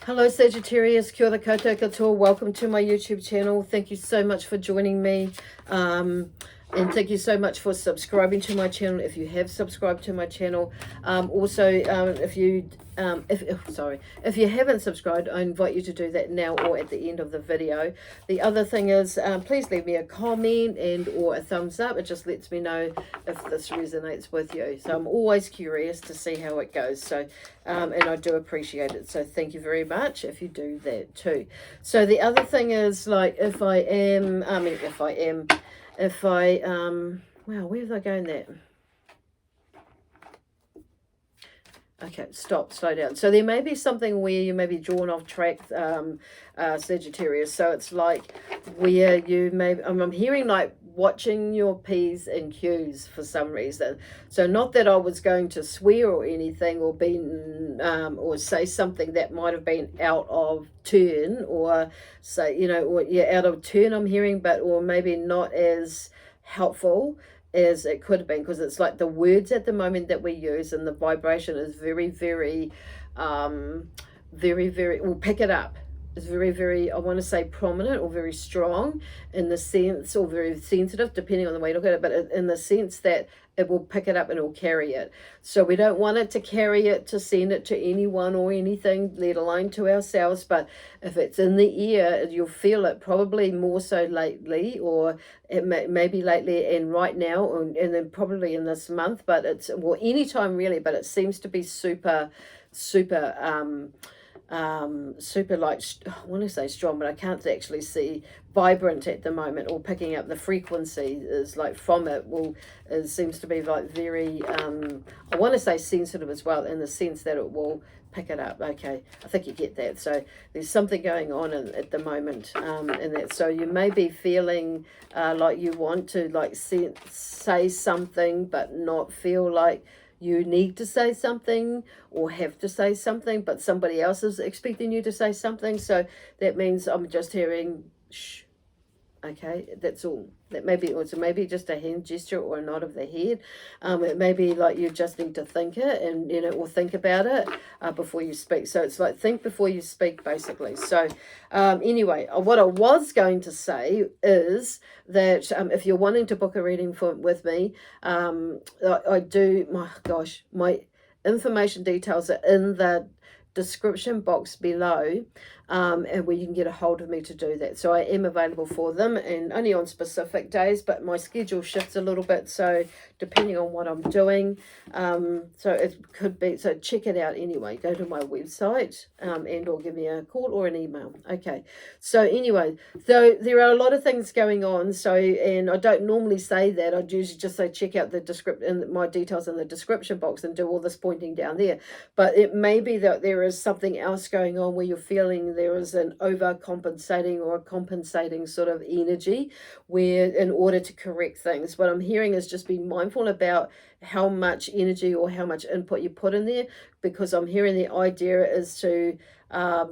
Hello Sagittarius, kia ora koutou katoa. Welcome to my YouTube channel. Thank you so much for joining me. And thank you so much for subscribing to my channel if you have subscribed to my channel. If you haven't subscribed, I invite you to do that now or at the end of the video. The other thing is, please leave me a comment and or a thumbs up. It just lets me know if this resonates with you. So I'm always curious to see how it goes. So, and I do appreciate it. So thank you very much if you do that too. So the other thing is, like, wow, where was I going there? Okay, slow down. So there may be something where you may be drawn off track, Sagittarius. So it's like where you may, I'm hearing like watching your P's and Q's for some reason. So not that I was going to swear or anything or or say something that might have been out of turn or say, out of turn I'm hearing, or maybe not as helpful as it could have been, because it's like the words at the moment that we use and the vibration is very, very, we'll pick it up. It's very, very, I want to say prominent or very strong in the sense, or very sensitive, depending on the way you look at it, but in the sense that it will pick it up and it will carry it. So we don't want it to carry it, to send it to anyone or anything, let alone to ourselves. But if it's in the ear, you'll feel it probably more so lately, or it may be lately and right now, and then probably in this month, but it's, well, anytime really, but it seems to be super, like, I want to say strong, but I can't actually see vibrant at the moment, or picking up the frequency is like from it seems to be like very I want to say sensitive as well, in the sense that it will pick it up. Okay, I think you get that. So there's something going on at the moment in that. So you may be feeling like you want to like say something but not feel like you need to say something or have to say something, but somebody else is expecting you to say something. So that means I'm just hearing shh. Okay, that's all. That may be also maybe just a hand gesture or a nod of the head. It may be like you just need to think it, and or think about it before you speak. So it's like think before you speak, basically. So anyway, what I was going to say is that if you're wanting to book a reading with me, I do. My gosh, my information details are in the description box below, and where you can get a hold of me to do that. So I am available for them, and only on specific days, but my schedule shifts a little bit, so depending on what I'm doing, so it could be, so check it out anyway. Go to my website and or give me a call or an email. Okay, so anyway, though there are a lot of things going on, so, and I don't normally say that. I usually just say check out the description, my details in the description box, and do all this pointing down there. But it may be that there is something else going on where you're feeling there is an overcompensating or a compensating sort of energy, where in order to correct things, what I'm hearing is just be mindful about how much energy or how much input you put in there, because I'm hearing the idea is to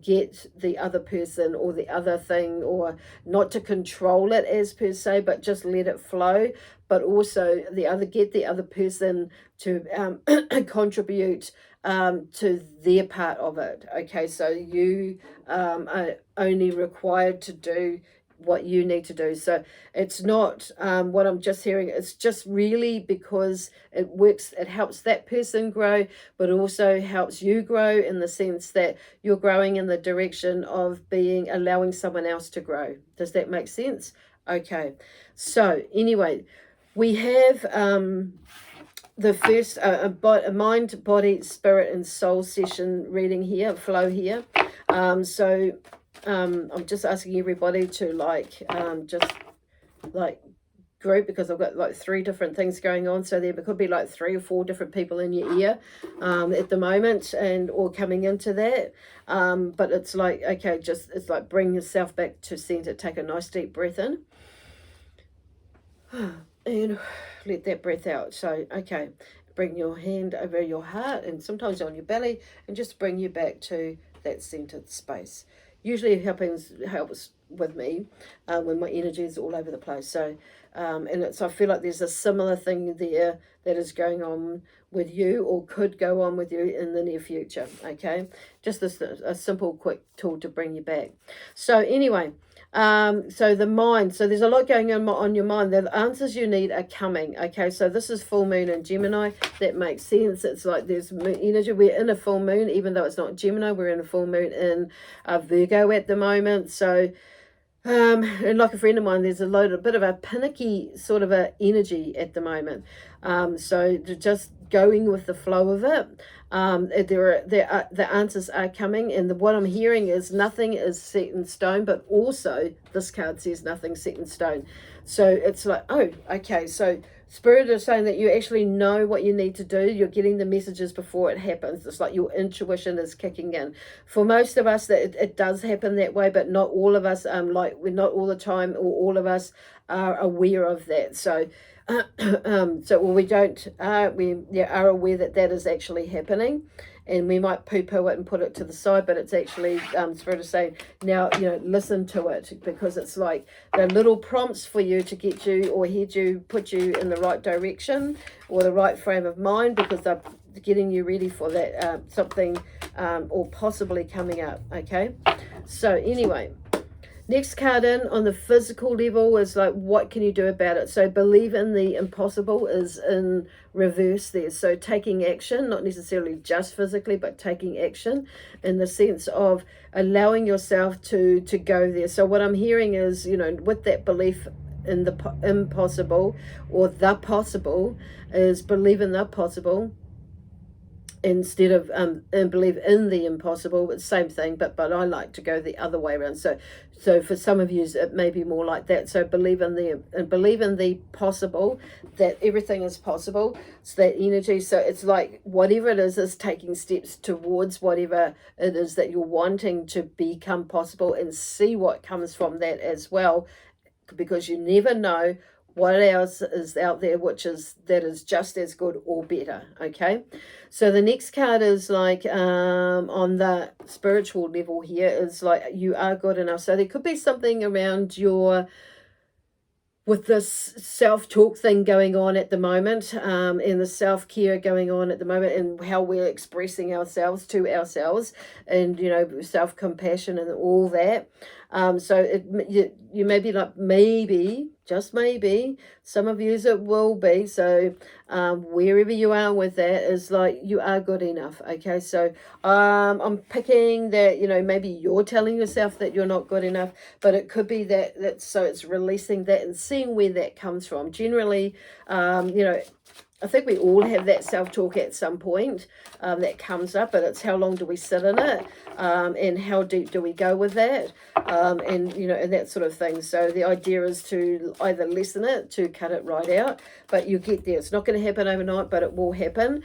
get the other person or the other thing, or not to control it as per se, but just let it flow, but also get the other person to contribute to their part of it. Okay, so you are only required to do what you need to do. So it's not what I'm just hearing, it's just really because it works, it helps that person grow, but also helps you grow in the sense that you're growing in the direction of allowing someone else to grow. Does that make sense? Okay, so anyway, we have the first mind, body, spirit and soul session reading here, flow here. I'm just asking everybody to just group, because I've got like 3 different things going on. So there could be like 3 or 4 different people in your ear at the moment, or coming into that. But it's like, okay, it's like bring yourself back to center. Take a nice deep breath in and let that breath out. So, okay, bring your hand over your heart and sometimes on your belly, and just bring you back to that centered space. Usually it helps with me when my energy is all over the place. So I feel like there's a similar thing there that is going on with you, or could go on with you in the near future. Okay, just a simple quick tool to bring you back. So anyway, so the mind, so there's a lot going on your mind. The answers you need are coming. Okay, so this is full moon in Gemini. That makes sense. It's like there's energy. We're in a full moon, even though it's not Gemini, we're in a full moon in Virgo at the moment. So and like a friend of mine, there's a bit of a panicky sort of a energy at the moment. So just going with the flow of it. The answers are coming, and what I'm hearing is nothing is set in stone, but also this card says nothing set in stone. So it's like, oh, okay, so Spirit is saying that you actually know what you need to do. You're getting the messages before it happens. It's like your intuition is kicking in. For most of us, that it does happen that way, but not all of us. Like we're not all the time, or all of us are aware of that. So, we are aware that that is actually happening. And we might poo-poo it and put it to the side, but it's actually Spirit is saying now, listen to it, because it's like the little prompts for you to get you or put you in the right direction or the right frame of mind, because they're getting you ready for that something or possibly coming up. Okay, so anyway. Next card in on the physical level is like, what can you do about it? So believe in the impossible is in reverse there. So taking action, not necessarily just physically, but taking action in the sense of allowing yourself to go there. So what I'm hearing is, with that belief in the impossible or the possible, is believe in the possible instead of and believe in the impossible. It's the same thing, but I like to go the other way around. So for some of you it may be more like that. So believe in the possible, that everything is possible. It's that energy. So it's like whatever it is taking steps towards whatever it is that you're wanting to become possible, and see what comes from that as well, because you never know what else is out there that is just as good or better. Okay, so the next card is like on the spiritual level here is like you are good enough. So there could be something around with this self-talk thing going on at the moment, and the self-care going on at the moment, and how we're expressing ourselves to ourselves, and self-compassion and all that. So you may be like, maybe, just maybe, some of you it will be. So wherever you are with that is like, you are good enough. Okay, so I'm picking that, maybe you're telling yourself that you're not good enough, but it could be that so it's releasing that and seeing where that comes from. Generally, I think we all have that self-talk at some point that comes up, but it's how long do we sit in it, and how deep do we go with that, and that sort of thing. So the idea is to either lessen it, to cut it right out, but you get there. It's not going to happen overnight, but it will happen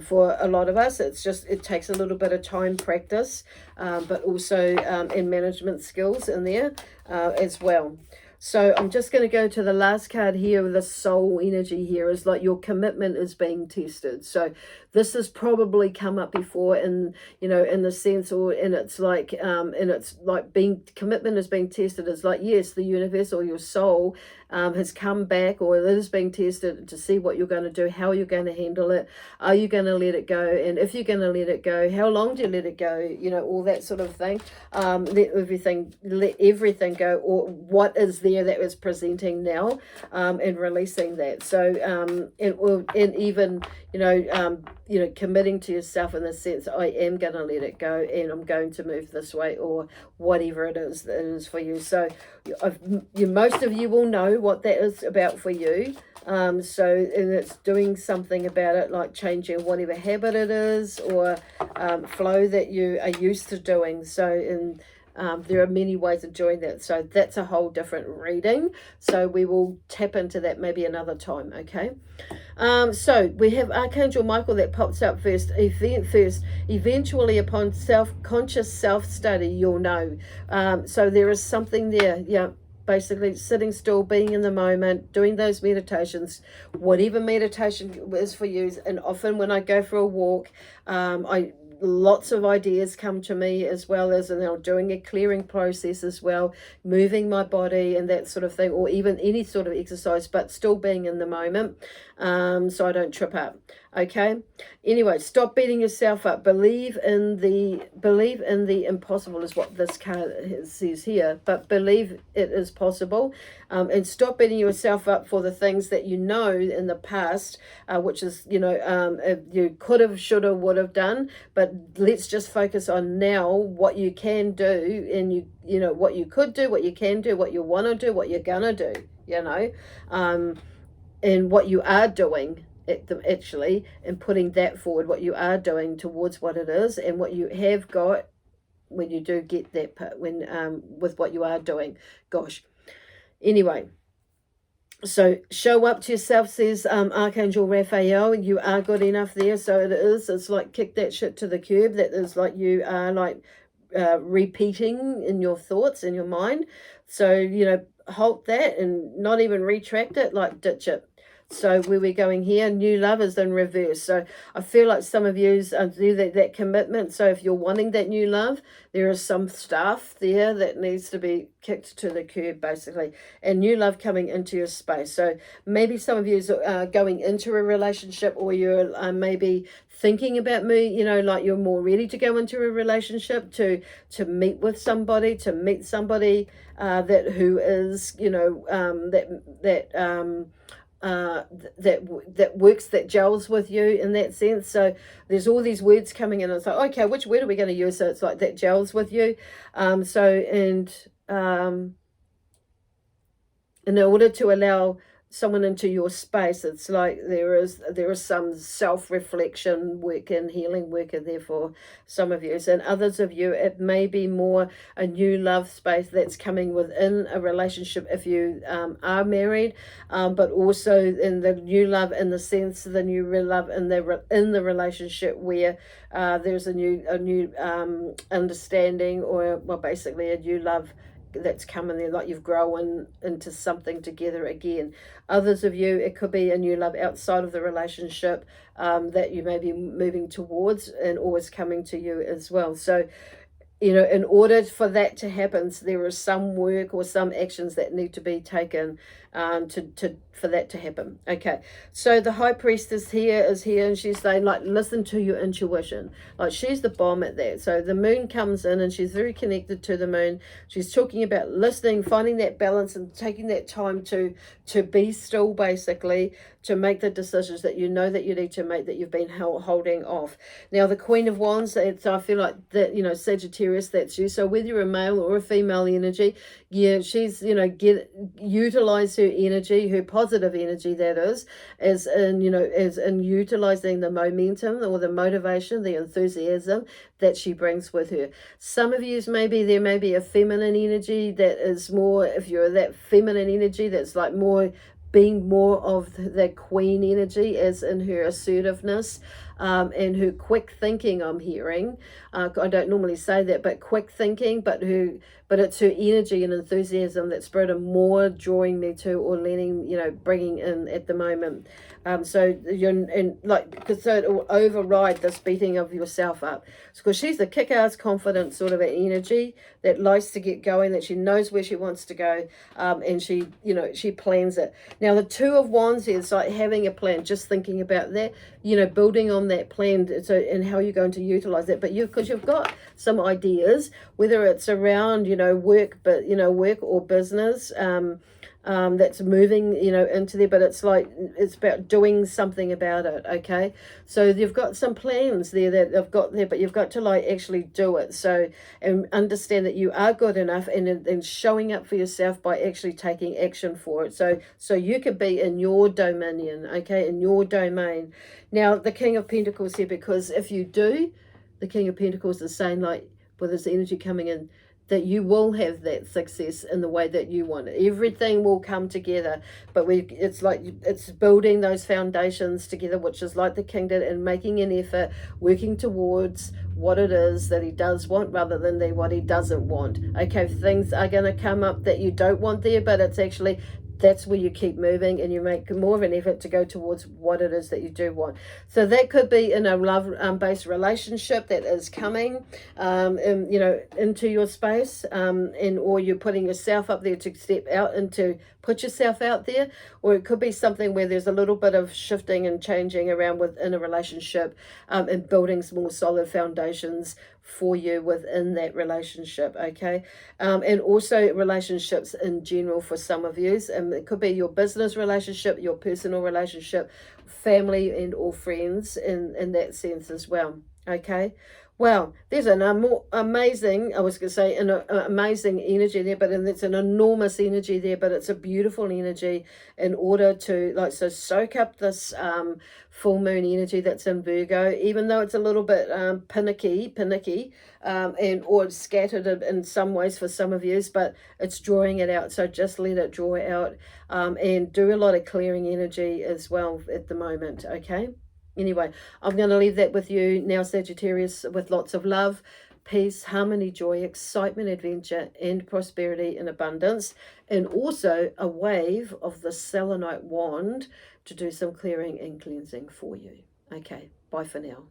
for a lot of us. It takes a little bit of time, practice, but also in management skills in there as well. So I'm just going to go to the last card here. The soul energy here is like your commitment is being tested. So this has probably come up before in the sense, commitment is being tested. It's like, yes, the universe or your soul has come back, or it is being tested to see what you're going to do, how you're going to handle it. Are you going to let it go? And if you're going to let it go, how long do you let it go? All that sort of thing. Let everything go, or what is there that is presenting now, and releasing that. So and even committing to yourself in the sense, I am going to let it go, and I'm going to move this way, or whatever it is that it is for you. So most of you will know what that is about for you. And it's doing something about it, like changing whatever habit it is, or flow that you are used to doing. So there are many ways of doing that. So that's a whole different reading. So we will tap into that maybe another time. Okay. So we have Archangel Michael that pops up first. Eventually, upon conscious self-study, you'll know. So there is something there. Yeah. Basically sitting still, being in the moment, doing those meditations, whatever meditation is for you. And often when I go for a walk, lots of ideas come to me, as well as, and I'm doing a clearing process as well, moving my body and that sort of thing, or even any sort of exercise, but still being in the moment, so I don't trip up. Okay, anyway, stop beating yourself up. Believe in the impossible is what this card says here, but believe it is possible, and stop beating yourself up for the things that you know in the past, which is, you could have, should have, would have done. But let's just focus on now, what you can do, and you know what you could do, what you can do, what you want to do, what you're gonna do, and what you are doing actually, and putting that forward, what you are doing towards what it is, and what you have got when you do get that part, when with what you are doing. Gosh, anyway, so show up to yourself, says Archangel Raphael. You are good enough there. So it's like kick that shit to the curb. That is like you are like repeating in your thoughts, in your mind. So halt that and not even retract it, like ditch it. So where we're going here, new love is in reverse. So I feel like some of you do that commitment. So if you're wanting that new love, there is some stuff there that needs to be kicked to the curb, basically. And new love coming into your space. So maybe some of you are going into a relationship, or you're maybe thinking about like you're more ready to go into a relationship, to meet with somebody, that who is, that works, that gels with you in that sense. So there's all these words coming in, and it's like, okay, which word are we going to use? So it's like that gels with you. In order to allow someone into your space, it's like there is some self-reflection work and healing work in there for some of you. And others of you, it may be more a new love space that's coming within a relationship if you are married, but also in the new love, in the sense of the new love in the relationship, where there's a new understanding, or basically a new love that's coming there, like you've grown into something together again. Others of you, it could be a new love outside of the relationship that you may be moving towards, and always coming to you as well. So in order for that to happen, so there is some work or some actions that need to be taken for that to happen. Okay, so the High Priestess is here, and she's saying, like, listen to your intuition. Like, she's the bomb at that. So the moon comes in, and she's very connected to the moon. She's talking about listening, finding that balance, and taking that time to be still, basically, to make the decisions that you know that you need to make, that you've been holding off. Now, the Queen of Wands, so I feel like that, Sagittarius, that's you. So whether you're a male or a female energy, yeah, she's, utilize her energy, her positive energy, that is in utilizing the momentum, or the motivation, the enthusiasm that she brings with her. Some of you, there may be a feminine energy that is more, if you're that feminine energy, that's like more being more of the queen energy, as in her assertiveness and her quick thinking. I'm hearing, I don't normally say that, but quick thinking, but it's her energy and enthusiasm that's more drawing me to, or letting, bringing in at the moment. So it will override this beating of yourself up, because she's the kick-ass confident sort of an energy that likes to get going, that she knows where she wants to go, and she plans it. Now the Two of Wands is like having a plan, just thinking about that, building on that plan, and how you're going to utilize that. But because you've got some ideas, whether it's around work, but work or business, that's moving into there, but it's about doing something about it. Okay, so you've got some plans there that they've got there, but you've got to actually do it. So, and understand that you are good enough, and showing up for yourself by actually taking action for it. So you could be in your dominion, okay, in your domain. Now the King of Pentacles here, because if you do, the King of Pentacles is saying, with this energy coming in, that you will have that success in the way that you want it. Everything will come together, but it's building those foundations together, which is like the King did, and making an effort, working towards what it is that he does want, rather than what he doesn't want. Okay, things are going to come up that you don't want there, but it's actually that's where you keep moving and you make more of an effort to go towards what it is that you do want. So that could be in a love-based relationship that is coming, into your space, and or you're putting yourself up there to step out and to put yourself out there, or it could be something where there's a little bit of shifting and changing around within a relationship, and building some more solid foundations for you within that relationship. Okay, and also relationships in general for some of you. It could be your business relationship, your personal relationship, family and or friends in that sense as well. Okay. Well, there's an amazing, I was going to say an amazing energy there, but it's an enormous energy there, but it's a beautiful energy in order to, like, so soak up this full moon energy that's in Virgo, even though it's a little bit panicky, and or scattered in some ways for some of you, but it's drawing it out. So just let it draw out, and do a lot of clearing energy as well at the moment. Okay. Anyway, I'm going to leave that with you now, Sagittarius, with lots of love, peace, harmony, joy, excitement, adventure, and prosperity and abundance. And also a wave of the selenite wand to do some clearing and cleansing for you. Okay, bye for now.